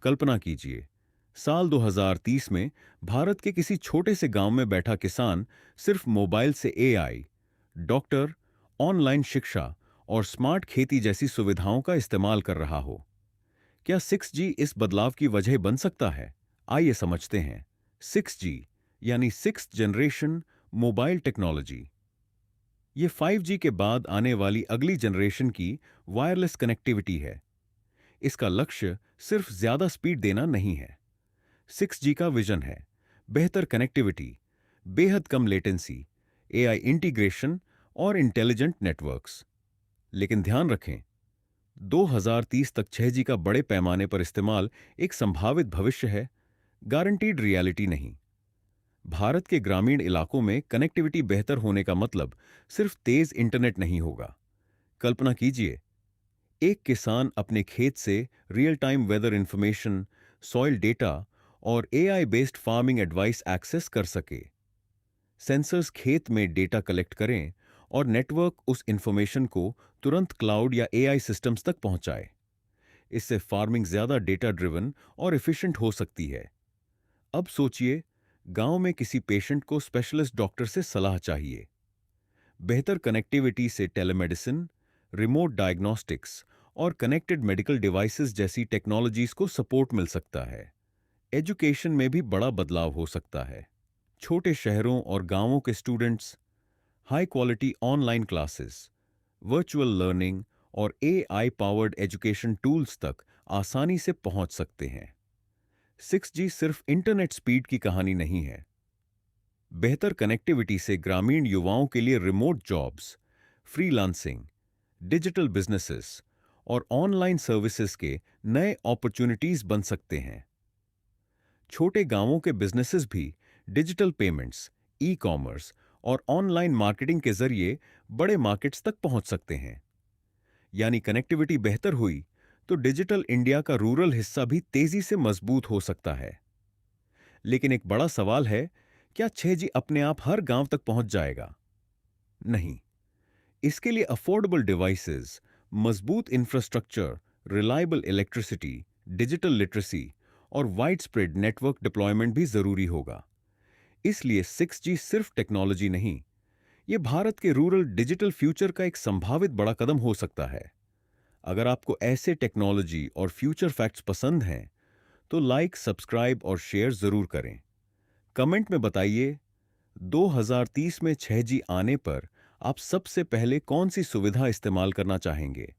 कल्पना कीजिए, साल 2030 में भारत के किसी छोटे से गांव में बैठा किसान सिर्फ मोबाइल से एआई, डॉक्टर, ऑनलाइन शिक्षा और स्मार्ट खेती जैसी सुविधाओं का इस्तेमाल कर रहा हो। क्या 6G इस बदलाव की वजह बन सकता है? आइए समझते हैं। 6G यानी सिक्स्थ जनरेशन मोबाइल टेक्नोलॉजी। ये 5G के बाद आने वाली अगली जनरेशन की वायरलेस कनेक्टिविटी है। इसका लक्ष्य सिर्फ ज्यादा स्पीड देना नहीं है। 6G का विजन है बेहतर कनेक्टिविटी, बेहद कम लेटेंसी, एआई इंटीग्रेशन और इंटेलिजेंट नेटवर्क्स। लेकिन ध्यान रखें, 2030 तक 6G का बड़े पैमाने पर इस्तेमाल एक संभावित भविष्य है, गारंटीड रियलिटी नहीं। भारत के ग्रामीण इलाकों में कनेक्टिविटी बेहतर होने का मतलब सिर्फ तेज इंटरनेट नहीं होगा। कल्पना कीजिए, एक किसान अपने खेत से real time weather information, soil data और AI based farming advice access कर सके। सेंसर्स खेत में डेटा कलेक्ट करें और नेटवर्क उस इंफॉर्मेशन को तुरंत क्लाउड या एआई सिस्टम्स तक पहुंचाए। इससे फार्मिंग ज्यादा डेटा ड्रिवन और एफिशिएंट हो सकती है। अब सोचिए, गांव में किसी पेशेंट को स्पेशलिस्ट डॉक्टर से सलाह चाहिए। बेहतर कनेक्टिविटी से टेलीमेडिसिन, रिमोट डायग्नोस्टिक्स और कनेक्टेड मेडिकल डिवाइसेस जैसी टेक्नोलॉजीज को सपोर्ट मिल सकता है। एजुकेशन में भी बड़ा बदलाव हो सकता है। छोटे शहरों और गांवों के students high quality online classes, virtual learning और एआई पावर्ड एजुकेशन टूल्स तक आसानी से पहुंच सकते हैं। 6G सिर्फ इंटरनेट स्पीड की कहानी नहीं है। बेहतर कनेक्टिविटी से ग्रामीण युवाओं के लिए remote jobs, freelancing, digital businesses और ऑनलाइन सर्विसेज के नए अपॉर्चुनिटीज बन सकते हैं। छोटे गांवों के बिजनेसेस भी डिजिटल पेमेंट्स, ई कॉमर्स और ऑनलाइन मार्केटिंग के जरिए बड़े मार्केट्स तक पहुंच सकते हैं। यानी कनेक्टिविटी बेहतर हुई तो डिजिटल इंडिया का रूरल हिस्सा भी तेजी से मजबूत हो सकता है। लेकिन एक बड़ा सवाल है, क्या 6G अपने आप हर गांव तक पहुंच जाएगा? नहीं। इसके लिए अफोर्डेबल डिवाइसेस, मजबूत infrastructure, reliable electricity, digital literacy और वाइड स्प्रेड नेटवर्क डिप्लॉयमेंट भी जरूरी होगा। इसलिए 6G सिर्फ टेक्नोलॉजी नहीं, ये भारत के रूरल डिजिटल फ्यूचर का एक संभावित बड़ा कदम हो सकता है। अगर आपको ऐसे टेक्नोलॉजी और फ्यूचर फैक्ट्स पसंद हैं, तो लाइक, सब्सक्राइब और शेयर जरूर करें। कमेंट में बताइए, 2030 में 6G आने पर आप सबसे पहले कौन सी सुविधा इस्तेमाल करना चाहेंगे?